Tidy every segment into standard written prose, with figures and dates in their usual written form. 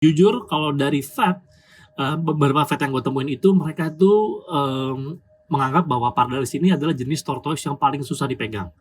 Jujur kalau dari vet, beberapa vet yang gue temuin itu mereka tuh, menganggap bahwa Pardalis ini adalah jenis tortoise yang paling susah dipegang.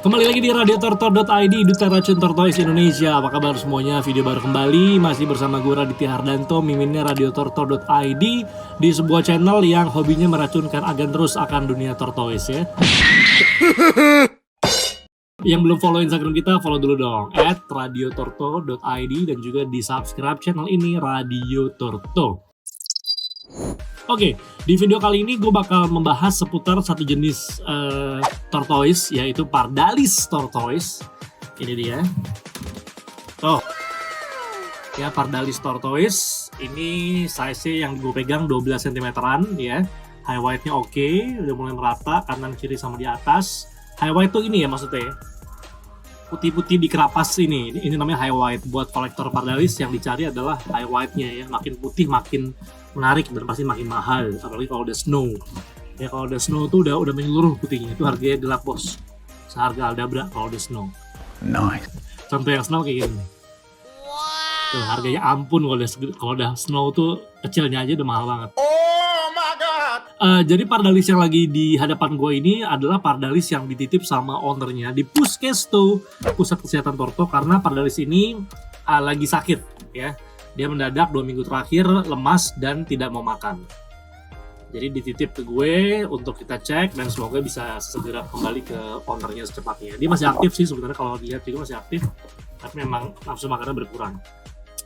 Kembali lagi di radiotorto.id, Duta Racun Tortoise Indonesia. Apa kabar semuanya? Video baru kembali, masih bersama gue Raditya Hardanto, miminnya radiotorto.id, di sebuah channel yang hobinya meracunkan agan terus akan dunia tortoise ya. Yang belum follow Instagram kita, follow dulu dong, @radiotorto.id, dan juga di subscribe channel ini, Radio Torto. Oke, di video kali ini gue bakal membahas seputar satu jenis tortoise, yaitu Pardalis tortoise. Ini dia. Tuh. Ya, Pardalis tortoise. Ini size-nya yang gue pegang 12 cm-an ya. High white-nya oke, udah mulai merata kanan kiri sama di atas. High white tuh ini ya maksudnya. Putih-putih di kerapas ini namanya high white. Buat kolektor Pardalis yang dicari adalah high white-nya ya. Makin putih makin menarik dan pasti makin mahal, apalagi kalau udah snow. Ya kalau udah snow tuh udah menyeluruh putihnya, itu harganya gelap bos. Seharga Aldabra kalau udah snow. Nice. Contoh yang snow kayak gini. Wow. Tuh, harganya ampun kalau udah snow tuh kecilnya aja udah mahal banget. Oh my god. Jadi Pardalis yang lagi di hadapan gue ini adalah Pardalis yang dititip sama ownernya di Puskesto, Pusat Kesehatan Torto, karena Pardalis ini lagi sakit ya. Dia mendadak 2 minggu terakhir lemas dan tidak mau makan. Jadi dititip ke gue untuk kita cek dan semoga bisa segera kembali ke ownernya secepatnya. Dia masih aktif sih sebenarnya, kalau dilihat juga masih aktif, tapi memang nafsu makannya berkurang.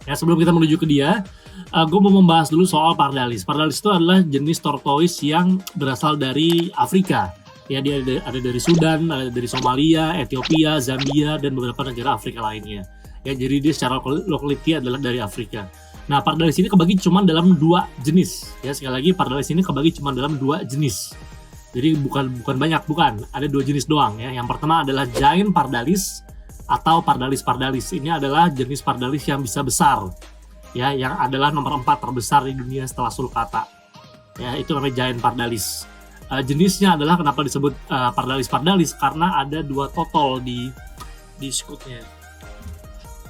Ya, sebelum kita menuju ke dia, gue mau membahas dulu soal Pardalis. Pardalis itu adalah jenis tortoise yang berasal dari Afrika. Ya, dia ada dari Sudan, ada dari Somalia, Ethiopia, Zambia, dan beberapa negara Afrika lainnya. Ya, jadi dia secara lokality adalah dari Afrika. Nah, Pardalis ini kebagi cuma dalam 2 jenis. Ya, sekali lagi Pardalis ini kebagi cuma dalam 2 jenis. Jadi bukan banyak, bukan. Ada 2 jenis doang ya. Yang pertama adalah Giant Pardalis atau Pardalis. Ini adalah jenis Pardalis yang bisa besar. Ya, yang adalah nomor 4 terbesar di dunia setelah sulcata. Ya, itu namanya Giant Pardalis. Jenisnya adalah kenapa disebut Pardalis karena ada 2 totol di skutnya.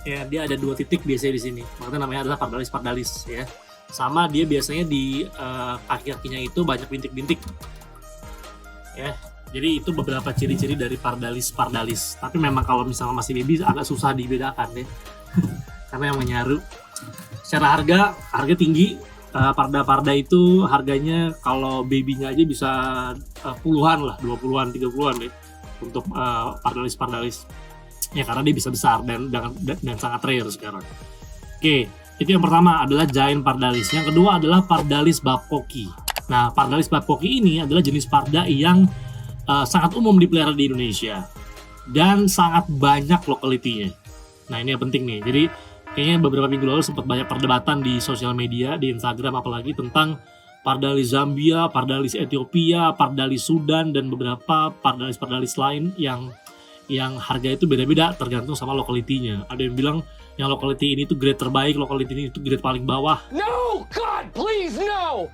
Ya, dia ada 2 titik biasanya di sini. Makanya namanya adalah Pardalis ya. Sama dia biasanya di kaki-kakinya itu banyak bintik-bintik. Ya. Jadi itu beberapa ciri-ciri dari Pardalis. Tapi memang kalau misalnya masih baby agak susah dibedakan ya. Karena yang menyaru. Secara harga tinggi. Parda itu harganya kalau babynya aja bisa puluhan lah, 20-an, 30-an ya. Untuk Pardalis. Ya, karena dia bisa besar dan sangat rare sekarang. Oke, itu yang pertama adalah Giant Pardalis. Yang kedua adalah Pardalis Babcocky. Nah, Pardalis Babcocky ini adalah jenis parda yang sangat umum dipelihara di Indonesia dan sangat banyak lokalitinya. Nah, ini yang penting nih. Jadi kayaknya beberapa minggu lalu sempat banyak perdebatan di sosial media, di Instagram apalagi, tentang Pardalis Zambia, Pardalis Ethiopia, Pardalis Sudan, dan beberapa Pardalis lain yang harga itu beda-beda tergantung sama lokalitinya. Ada yang bilang yang lokality ini tuh grade terbaik, lokality ini itu grade paling bawah. No, God, please, no.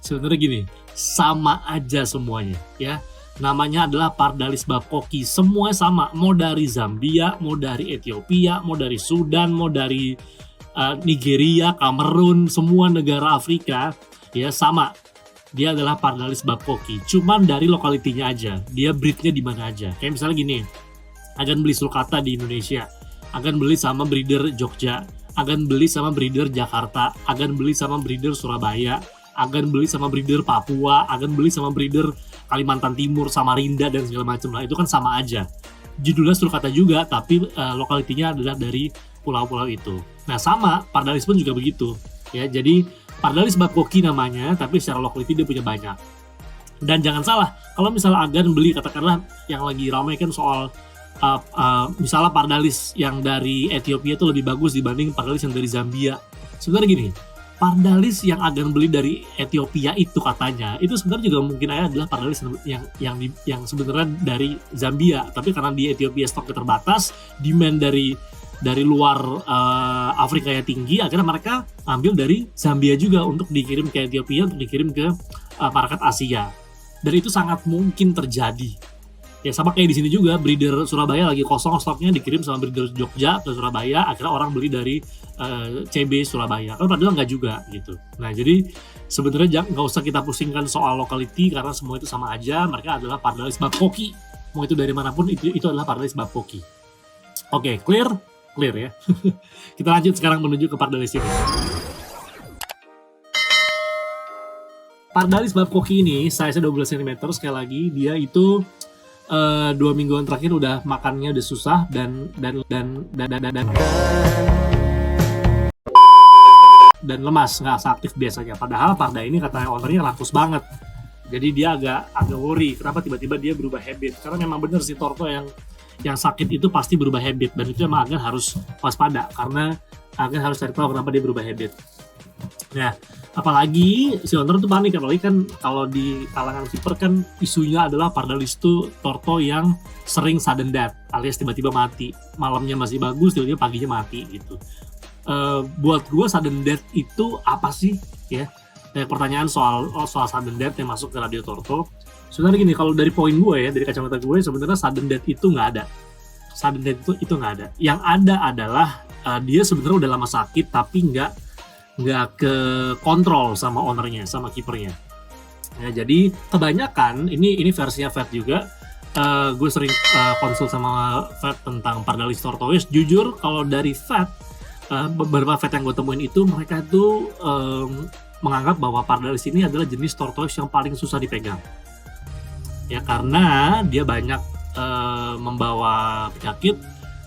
Sebenarnya gini, sama aja semuanya ya. Namanya adalah Pardalis Babcocky, semuanya sama. Mau dari Zambia, mau dari Ethiopia, mau dari Sudan, mau dari Nigeria, Kamerun, semua negara Afrika ya sama. Dia adalah Pardalis Babcocky, cuman dari lokalitinya aja, dia breednya di mana aja. Kayak misalnya gini, akan beli sulcata di Indonesia, akan beli sama breeder Jogja, akan beli sama breeder Jakarta, akan beli sama breeder Surabaya, akan beli sama breeder Papua, akan beli sama breeder Kalimantan Timur, Samarinda, dan segala macam lah. Itu kan sama aja. Judulnya sulcata juga, tapi lokalitinya adalah dari pulau-pulau itu. Nah, sama Pardalis pun juga begitu. Ya, jadi Pardalis Babcocky namanya, tapi secara lokality dia punya banyak. Dan jangan salah, kalau misalnya agan beli, katakanlah yang lagi ramai kan soal misalnya Pardalis yang dari Ethiopia itu lebih bagus dibanding Pardalis yang dari Zambia. Sebenarnya gini, Pardalis yang agen beli dari Ethiopia itu katanya itu sebenarnya juga mungkin aja adalah Pardalis yang sebenarnya dari Zambia, tapi karena di Ethiopia stoknya terbatas, demand dari luar Afrika yang tinggi, akhirnya mereka ambil dari Zambia juga untuk dikirim ke Ethiopia, untuk dikirim ke market Asia. Dan itu sangat mungkin terjadi. Ya sama kayak di sini juga, breeder Surabaya lagi kosong stoknya, dikirim sama breeder Jogja ke Surabaya, akhirnya orang beli dari CB Surabaya. Kan padahal nggak juga gitu. Nah jadi sebenarnya nggak usah kita pusingkan soal lokality karena semua itu sama aja. Mereka adalah Pardalis Babcocky. Mau itu dari manapun itu adalah Pardalis Babcocky. Oke, clear ya. Kita lanjut sekarang menuju ke Pardalis ini. Pardalis Babcocky ini size 12 cm, sekali lagi dia itu 2 mingguan terakhir udah makannya udah susah dan lemas, nggak seaktif biasanya. Padahal Parda ini katanya ownernya rakus banget. Jadi dia agak worry kenapa tiba-tiba dia berubah habit. Karena memang bener sih Torto yang sakit itu pasti berubah habit, dan itu emang agen harus waspada karena agen harus cari tahu kenapa dia berubah habit. Nah, apalagi si owner tuh panik, apalagi kan kalau di kalangan keeper kan isunya adalah Pardalis tuh Torto yang sering sudden death, alias tiba-tiba mati. Malamnya masih bagus, tiba-tiba paginya mati gitu. Buat gue sudden death itu apa sih ya? Pertanyaan soal sudden death yang masuk ke Radio Torto. Sebenarnya gini, kalau dari poin gue ya, dari kacamata gue sebenarnya sudden death itu nggak ada. Sudden death itu nggak ada. Yang ada adalah dia sebenarnya udah lama sakit tapi nggak ke kontrol sama ownernya, sama kipernya. Ya, jadi kebanyakan ini versinya Vet juga. Gue sering konsul sama Vet tentang Pardalis Tortoise. Jujur kalau dari Vet, beberapa Vet yang gue temuin itu mereka tuh menganggap bahwa Pardalis ini adalah jenis Tortoise yang paling susah dipegang. Ya karena dia banyak membawa penyakit,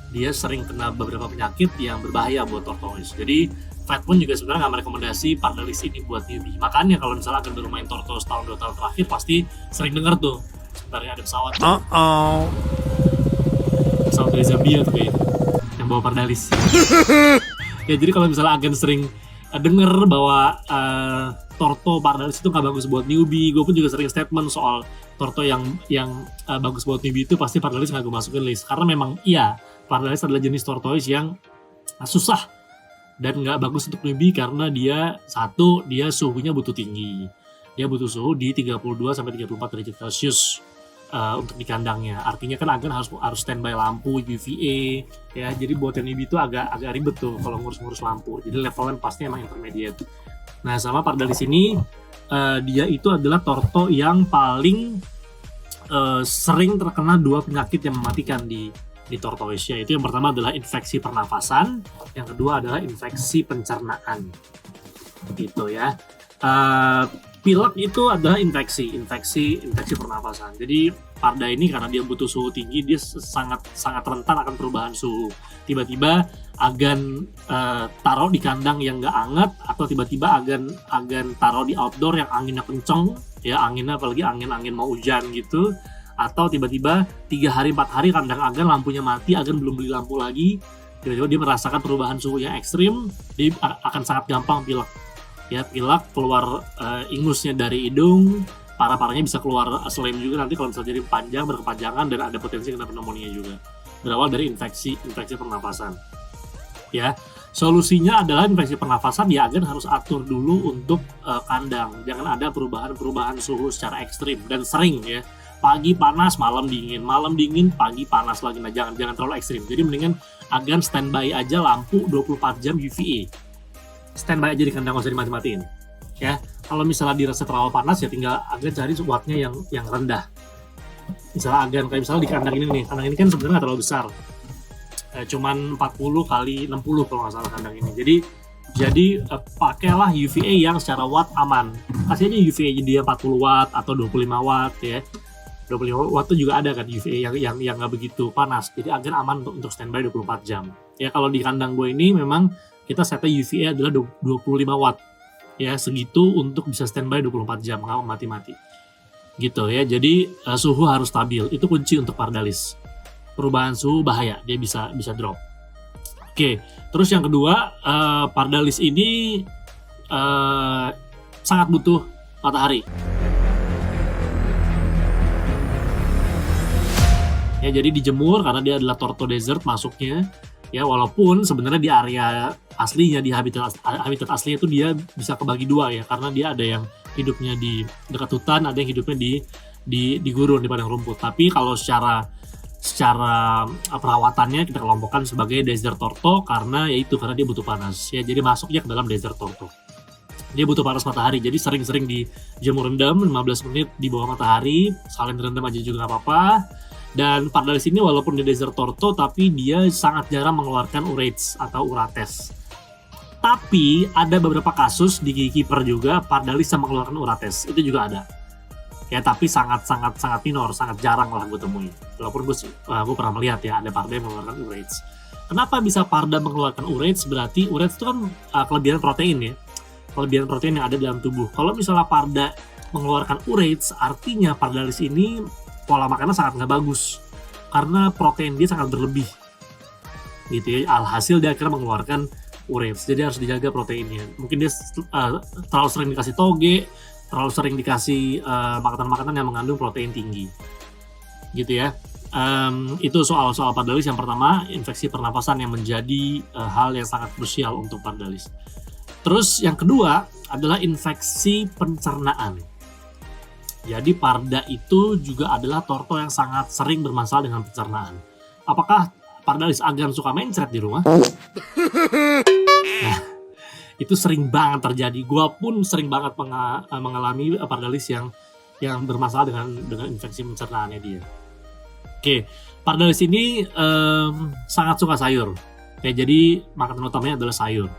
dia sering kena beberapa penyakit yang berbahaya buat Tortoise. Jadi Vet pun juga sebenarnya nggak merekomendasi Pardalis ini buat newbie. Makanya kalau misalnya akan baru main Tortoise tahun 2 tahun terakhir pasti sering denger tuh sebenarnya ada pesawat dari Zambia tuh kayaknya yang bawa Pardalis. Ya jadi kalau misalnya agen sering denger bahwa Torto Pardalis itu nggak bagus buat newbie, gue pun juga sering statement soal Torto yang bagus buat newbie itu pasti Pardalis nggak gue masukin list, karena memang iya Pardalis adalah jenis Tortoise yang susah dan nggak bagus untuk newbie karena dia suhunya butuh tinggi, dia butuh suhu di 32-34 derajat Celcius untuk di kandangnya. Artinya kan agen harus standby lampu UVA ya, jadi buat yang newbie itu agak ribet tuh kalau ngurus lampu. Jadi levelnya pasti emang intermediate. Nah sama Pardalis ini dia itu adalah Torto yang paling sering terkena 2 penyakit yang mematikan di Tortoise, yaitu yang pertama adalah infeksi pernafasan, yang kedua adalah infeksi pencernaan gitu ya. Pilek itu adalah infeksi pernafasan. Jadi Parda ini karena dia butuh suhu tinggi, dia sangat rentan akan perubahan suhu. Tiba-tiba agan taruh di kandang yang nggak hangat, atau tiba-tiba agan taruh di outdoor yang anginnya kenceng, ya anginnya apalagi angin mau hujan gitu, atau tiba-tiba 3 hari 4 hari kandang agan lampunya mati, agan belum beli lampu lagi, tiba-tiba dia merasakan perubahan suhu yang ekstrim, dia akan sangat gampang pilek. Ya pilek, keluar ingusnya dari hidung, parah-parahnya bisa keluar slime juga nanti kalau misalnya jadi panjang, berkepanjangan, dan ada potensi kena pneumonia juga. Berawal dari infeksi pernafasan. Ya, solusinya adalah infeksi pernafasan, ya agen harus atur dulu untuk kandang. Jangan ada perubahan suhu secara ekstrim dan sering ya. Pagi panas, malam dingin, pagi panas lagi. Nah, jangan terlalu ekstrim. Jadi mendingan agen standby aja lampu 24 jam UVA. Standby aja di kandang, nggak usah dimati-matiin. Ya, kalau misalnya dirasa terlalu panas ya tinggal agen cari wattnya yang rendah. Misalnya agen kayak misalnya di kandang ini nih, kandang ini kan sebenarnya nggak terlalu besar. Cuman 40 kali 60 kalau nggak salah kandang ini. Jadi pakailah UVA yang secara watt aman. Kasih aja UVA dia 40 watt atau 25 watt ya. 25 watt itu juga ada kan UVA yang nggak begitu panas. Jadi agen aman untuk standby 24 jam. Ya kalau di kandang gue ini memang kita setnya UVA adalah 25 watt. Ya segitu untuk bisa standby 24 jam, nggak mati-mati. Gitu ya. Jadi suhu harus stabil. Itu kunci untuk Pardalis. perubahan suhu bahaya, dia bisa drop. Oke, terus yang kedua, Pardalis ini sangat butuh matahari. Ya, jadi dijemur karena dia adalah Torto Desert masuknya. Ya, walaupun sebenarnya di area aslinya, di habitat aslinya itu dia bisa kebagi dua ya, karena dia ada yang hidupnya di dekat hutan, ada yang hidupnya di gurun, di padang rumput. Tapi kalau secara perawatannya kita kelompokkan sebagai Desert Torto karena dia butuh panas. Ya, jadi masuknya ke dalam Desert Torto. Dia butuh panas matahari, jadi sering-sering dijemur rendam 15 menit di bawah matahari, sekalian direndam aja juga nggak apa-apa. Dan Pardalis ini walaupun di Desert Torto, tapi dia sangat jarang mengeluarkan urates atau urates. Tapi ada beberapa kasus di gigi keeper juga Pardalis yang mengeluarkan urates, itu juga ada. Ya, tapi sangat minor, sangat jarang lah gue temui. Walaupun gue pernah melihat ya ada Parda yang mengeluarkan urates. Kenapa bisa Parda mengeluarkan urates? Berarti urates itu kan kelebihan protein ya, kelebihan protein yang ada dalam tubuh. Kalau misalnya Parda mengeluarkan urates, artinya Pardalis ini pola makannya sangat nggak bagus karena protein dia sangat berlebih gitu ya. Alhasil dia akhirnya mengeluarkan urates, jadi harus dijaga proteinnya. Mungkin dia terlalu sering dikasih toge, terlalu sering dikasih makanan-makanan yang mengandung protein tinggi gitu ya. Itu soal Pardalis. Yang pertama, infeksi pernapasan yang menjadi hal yang sangat krusial untuk Pardalis. Terus yang kedua adalah infeksi pencernaan. Jadi Parda itu juga adalah Torto yang sangat sering bermasalah dengan pencernaan. Apakah Pardalis Agan suka mencret di rumah? Nah, itu sering banget terjadi. Gua pun sering banget mengalami Pardalis yang bermasalah dengan infeksi pencernaannya dia. Oke, Pardalis ini sangat suka sayur. Ya, jadi makanan utamanya adalah sayur.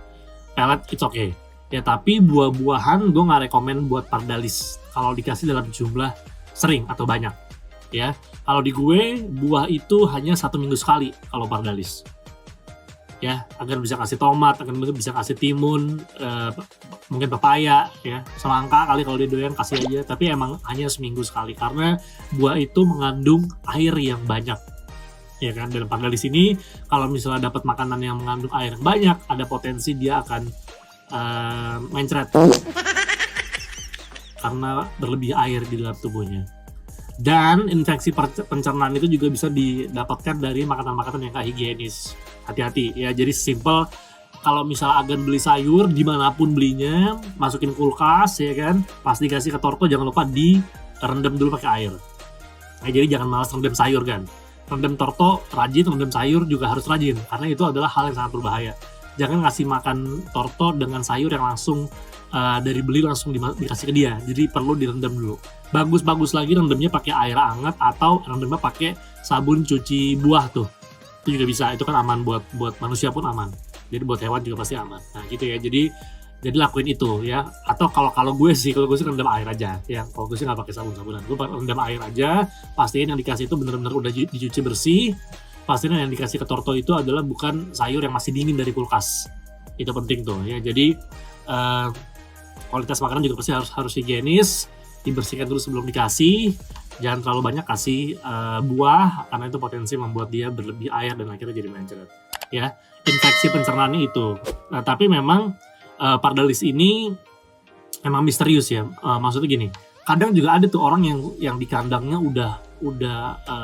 Pelet it's okay. Ya, tapi buah-buahan gue nggak rekomen buat Pardalis kalau dikasih dalam jumlah sering atau banyak. Ya, kalau di gue buah itu hanya 1 minggu sekali kalau Pardalis. Ya, agar bisa kasih tomat, agar bisa kasih timun, mungkin pepaya, ya, semangka kali kalau dia doyan kasih aja. Tapi emang hanya seminggu sekali karena buah itu mengandung air yang banyak. Ya kan, dalam Pardalis ini kalau misalnya dapat makanan yang mengandung air yang banyak, ada potensi dia akan mencret karena berlebih air di dalam tubuhnya. Dan infeksi pencernaan itu juga bisa didapatkan dari makanan-makanan yang gak higienis. Hati-hati ya, jadi simple. Kalau misalnya Agan beli sayur dimanapun belinya, masukin kulkas ya kan, pas dikasih ke Torto jangan lupa direndam dulu pakai air. Nah, jadi jangan malas rendam sayur kan. Rendam Torto rajin, rendam sayur juga harus rajin karena itu adalah hal yang sangat berbahaya. Jangan ngasih makan Torto dengan sayur yang langsung dari beli langsung dikasih ke dia. Jadi perlu direndam dulu. Bagus lagi rendamnya pakai air hangat atau rendamnya pakai sabun cuci buah tuh. Itu juga bisa. Itu kan aman buat manusia pun aman. Jadi buat hewan juga pasti aman. Nah gitu ya. Jadi lakuin itu ya. Atau kalau gue sih rendam air aja. Ya kalau gue sih nggak pakai sabun-sabunan. Gue rendam air aja. Pastiin yang dikasih itu benar-benar udah dicuci bersih. Pastiin yang dikasih ke Torto itu adalah bukan sayur yang masih dingin dari kulkas. Itu penting tuh ya. Jadi kualitas makanan juga pasti harus higienis, dibersihkan dulu sebelum dikasih. Jangan terlalu banyak kasih buah karena itu potensi membuat dia berlebih air dan akhirnya jadi mencret. Ya, infeksi pencernaannya itu. Nah, tapi memang Pardalis ini memang misterius ya. Maksudnya gini, kadang juga ada tuh orang yang di kandangnya udah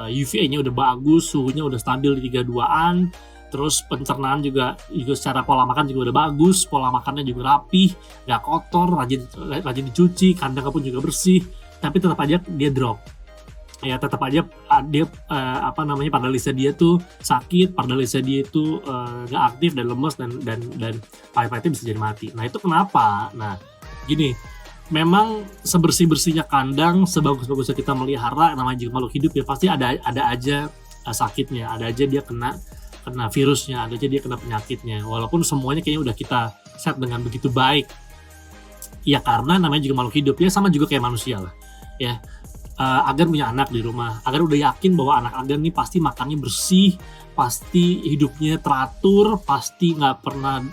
UVA-nya udah bagus, suhunya udah stabil di 32-an, terus pencernaan juga secara pola makan juga udah bagus, pola makannya juga rapih, nggak kotor, rajin dicuci, kandangnya pun juga bersih, tapi tetap aja dia drop. Ya tetap aja dia Pardalisnya dia tuh sakit, Pardalisnya dia tuh nggak aktif dan lemes dan pahit-pahitnya bisa jadi mati. Nah itu kenapa? Nah gini, memang sebersih-bersihnya kandang, sebagus-bagusnya kita melihara, namanya juga makhluk hidup ya pasti ada aja sakitnya, ada aja dia kena virusnya, ada aja dia kena penyakitnya. Walaupun semuanya kayaknya udah kita set dengan begitu baik. Ya karena namanya juga makhluk hidup ya, sama juga kayak manusia lah. Ya, Agan punya anak di rumah. Agan udah yakin bahwa anak Agan nih pasti makannya bersih, pasti hidupnya teratur, pasti nggak pernah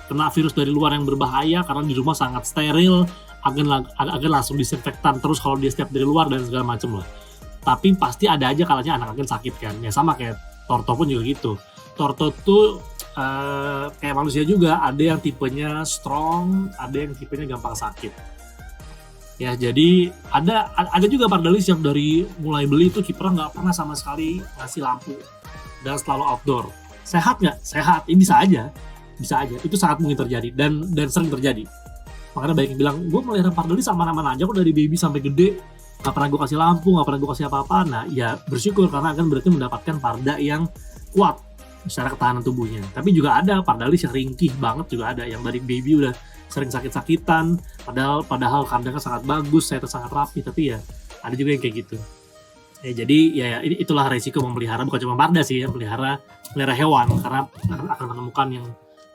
kena virus dari luar yang berbahaya karena di rumah sangat steril. Agan langsung disinfektan terus kalau dia setiap dari luar dan segala macam lah. Tapi pasti ada aja kalanya anak agen sakit kan. Ya sama kayak Torto pun juga gitu. Torto tuh kayak manusia juga, ada yang tipenya strong, ada yang tipenya gampang sakit. Ya jadi ada juga Pardalis yang dari mulai beli itu kipernya nggak pernah sama sekali ngasih lampu dan selalu outdoor. Sehat nggak? Sehat. Ini bisa aja. Itu sangat mungkin terjadi dan sering terjadi. Makanya banyak yang bilang, gue melihara Pardalis aman-aman aja kok dari baby sampai gede. Nggak pernah gue kasih lampu, nggak pernah gue kasih apa-apa. Nah ya bersyukur karena akan berarti mendapatkan Parda yang kuat secara ketahanan tubuhnya. Tapi juga ada Pardalis yang ringkih banget juga ada, yang dari baby udah sering sakit-sakitan, padahal kandangnya sangat bagus, saya sangat rapi, tapi ya ada juga yang kayak gitu. Ya, jadi ya itulah resiko memelihara, bukan cuma Parda sih, ya melihara hewan, karena akan menemukan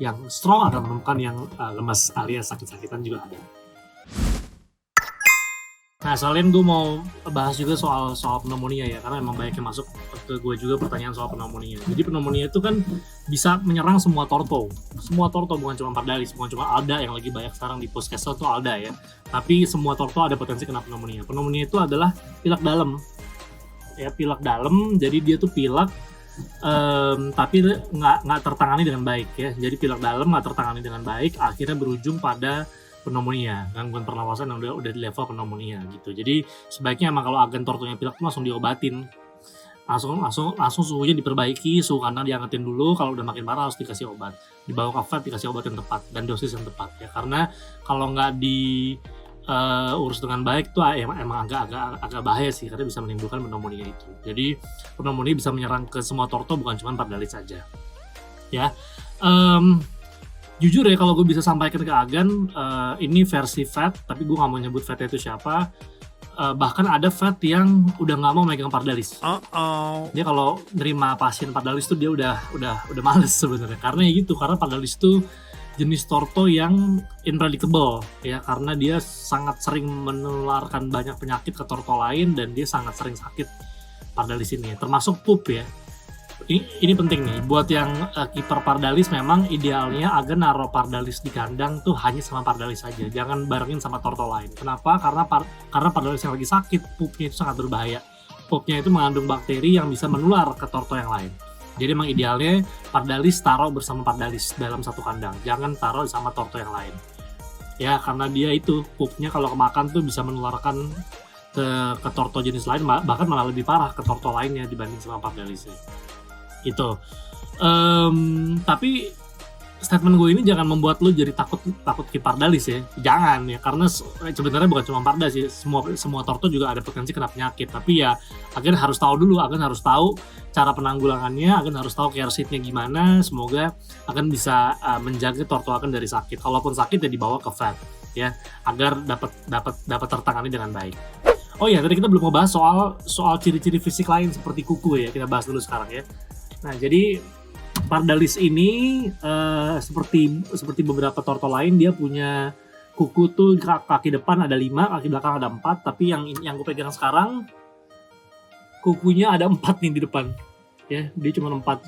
yang strong, akan menemukan yang lemas alias sakit-sakitan juga ada. Nah, sekalian gue mau bahas juga soal pneumonia ya, karena memang banyak yang masuk ke gue juga pertanyaan soal pneumonia. Jadi pneumonia itu kan bisa menyerang semua torto, bukan cuma Pardalis, bukan cuma Alda yang lagi banyak sekarang di Puskesmas itu Alda ya, tapi semua torto ada potensi kena pneumonia. Pneumonia itu adalah pilek dalam, ya pilek dalam, jadi dia tuh pilek tapi nggak tertangani dengan baik ya. Jadi pilek dalam nggak tertangani dengan baik, akhirnya berujung pada pneumonia, gangguan pernafasan yang udah di level pneumonia gitu. Jadi sebaiknya emang kalau agen tortonya pilek langsung diobatin, langsung suhunya diperbaiki, suhu kandang diangetin dulu, kalau udah makin parah harus dikasih obat, dibawa ke vet dikasih obat yang tepat dan dosis yang tepat ya. Karena kalau nggak urus dengan baik tuh emang agak bahaya sih, karena bisa menimbulkan pneumonia itu. Jadi pneumonia bisa menyerang ke semua torto, bukan cuma Pardalis saja ya. Jujur ya, kalau gue bisa sampaikan ke agen, ini versi vet, tapi gue nggak mau nyebut vetnya itu siapa. Bahkan ada vet yang udah nggak mau megang Pardalis. Dia kalau nerima pasien Pardalis tuh dia udah males sebenarnya, karena ya gitu, karena Pardalis tuh jenis torto yang unpredictable ya, karena dia sangat sering menularkan banyak penyakit ke torto lain dan dia sangat sering sakit Pardalis ini, termasuk pup ya. Ini penting nih buat yang kiper Pardalis. Memang idealnya agen naruh Pardalis di kandang tuh hanya sama Pardalis saja, jangan barengin sama torto lain. Kenapa? Karena Pardalis yang lagi sakit, pupnya itu sangat berbahaya. Pupnya itu mengandung bakteri yang bisa menular ke torto yang lain. Jadi emang idealnya Pardalis taruh bersama Pardalis dalam satu kandang, jangan taruh sama torto yang lain ya, karena dia itu pupnya kalau kemakan tuh bisa menularkan ke torto jenis lain, bahkan malah lebih parah ke torto lainnya dibanding sama Pardalisnya gitu. Tapi statement gue ini jangan membuat lo jadi takut ke Pardalis ya, jangan ya, karena sebenarnya bukan cuma Parda sih, semua torto juga ada potensi kena penyakit. Tapi ya agen harus tahu dulu, agen harus tahu cara penanggulangannya, agen harus tahu care sheet-nya gimana. Semoga agen bisa menjaga torto agen dari sakit. Kalaupun sakit ya dibawa ke vet ya, agar dapat tertangani dengan baik. Oh ya, tadi kita belum mau bahas soal ciri-ciri fisik lain seperti kuku ya, kita bahas dulu sekarang ya. Nah, jadi Pardalis ini seperti beberapa torto lain, dia punya kuku tuh kaki depan ada 5, kaki belakang ada 4, tapi yang gue pegang sekarang kukunya ada 4 nih di depan. Ya, dia cuma 4.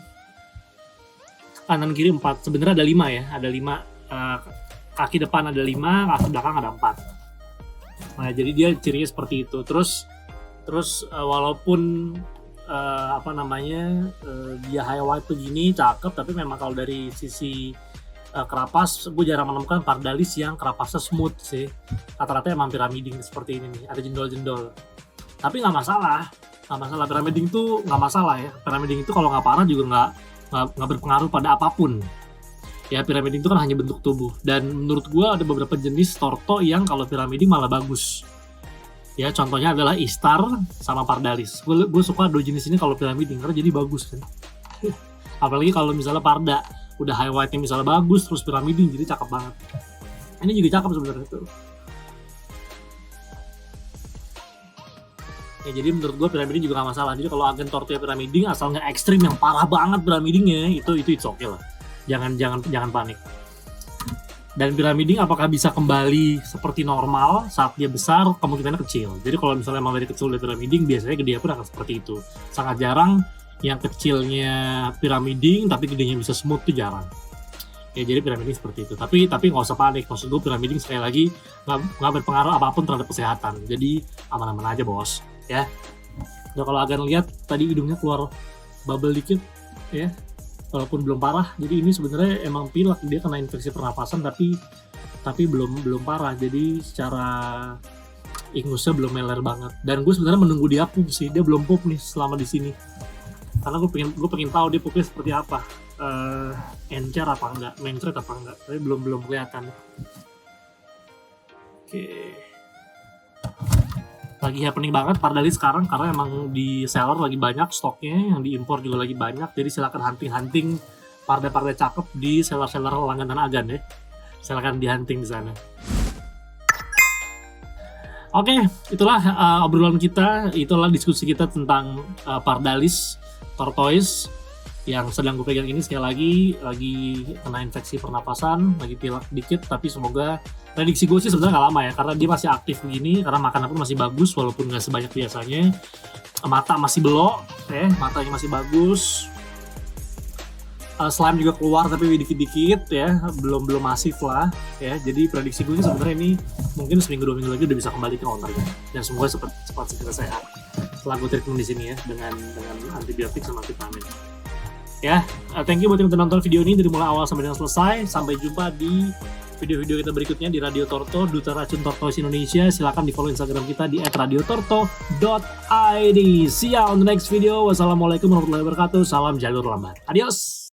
Kanan kiri 4. Sebenarnya ada 5 ya, ada 5. Kaki depan ada 5, kaki belakang ada 4. Nah, jadi dia cirinya seperti itu. Terus walaupun dia high white tuh gini cakep, tapi memang kalau dari sisi kerapas gue jarang menemukan Pardalis yang kerapasnya smooth sih. Rata-rata emang pyramiding seperti ini nih, ada jendol-jendol. Tapi nggak masalah pyramiding tuh nggak masalah ya. Pyramiding itu kalau nggak parah juga nggak berpengaruh pada apapun. Ya, pyramiding itu kan hanya bentuk tubuh, dan menurut gue ada beberapa jenis torto yang kalau pyramiding malah bagus. Ya, contohnya adalah Istar sama Pardalis. Gue suka dua jenis ini kalau pyramiding karena jadi bagus kan. Apalagi kalau misalnya Parda udah high white-nya misalnya bagus, terus pyramiding jadi cakep banget. Ini juga cakep sebenarnya tuh. Ya, jadi menurut gue pyramiding juga gak masalah. Jadi kalau agen torto pyramiding asal nggak ekstrim yang parah banget pyramidingnya, itu it's okay lah. Jangan panik. Dan pyramiding apakah bisa kembali seperti normal saat dia besar? Kemungkinannya kecil. Jadi kalau misalnya emang dari kecil udah pyramiding, biasanya gede pun akan seperti itu. Sangat jarang yang kecilnya pyramiding tapi gedenya bisa smooth, tuh jarang. Ya, jadi pyramiding seperti itu. Tapi nggak usah panik. Maksud gue pyramiding sekali lagi nggak berpengaruh apapun terhadap kesehatan. Jadi aman-aman aja bos. Ya. Nah, kalau Agan lihat tadi hidungnya keluar bubble dikit ya, walaupun belum parah. Jadi ini sebenarnya emang pilek, dia kena infeksi pernapasan tapi belum parah. Jadi secara ingusnya belum meler banget. Dan gue sebenarnya menunggu dia pup sih. Dia belum pup nih selama di sini. Karena gue pengen tahu dia pupnya seperti apa. Encer apa enggak, mencret apa enggak. Tapi belum kelihatan. Oke. Lagi happening banget Pardalis sekarang karena emang di seller lagi banyak stoknya, yang diimpor juga lagi banyak. Jadi silakan hunting parda-parda cakep di seller-seller langganan Agan ya. Silakan di-hunting di sana. Oke, itulah obrolan kita, itulah diskusi kita tentang Pardalis tortoise yang sedang gue pegang ini. Sekali lagi kena infeksi pernapasan, lagi pilek dikit, tapi semoga, prediksi gue sih sebenarnya nggak lama ya, karena dia masih aktif begini, karena makan pun masih bagus walaupun nggak sebanyak biasanya. Mata masih belok, matanya masih bagus. Slime juga keluar tapi dikit-dikit ya, belum masif lah ya. Jadi prediksi gue sebenarnya ini mungkin seminggu 2 minggu lagi udah bisa kembali ke ownernya, dan semoga cepat segera sehat setelah gue treatment di sini ya dengan antibiotik sama vitamin. Ya, thank you buat yang udah nonton video ini dari mulai awal sampai dengan selesai. Sampai jumpa di video-video kita berikutnya di Radio Torto, Duta Racun Tortoise Indonesia. Silakan di follow Instagram kita di @radiotorto.id. See ya on the next video. Wassalamualaikum warahmatullahi wabarakatuh. Salam jalur lambat. Adios.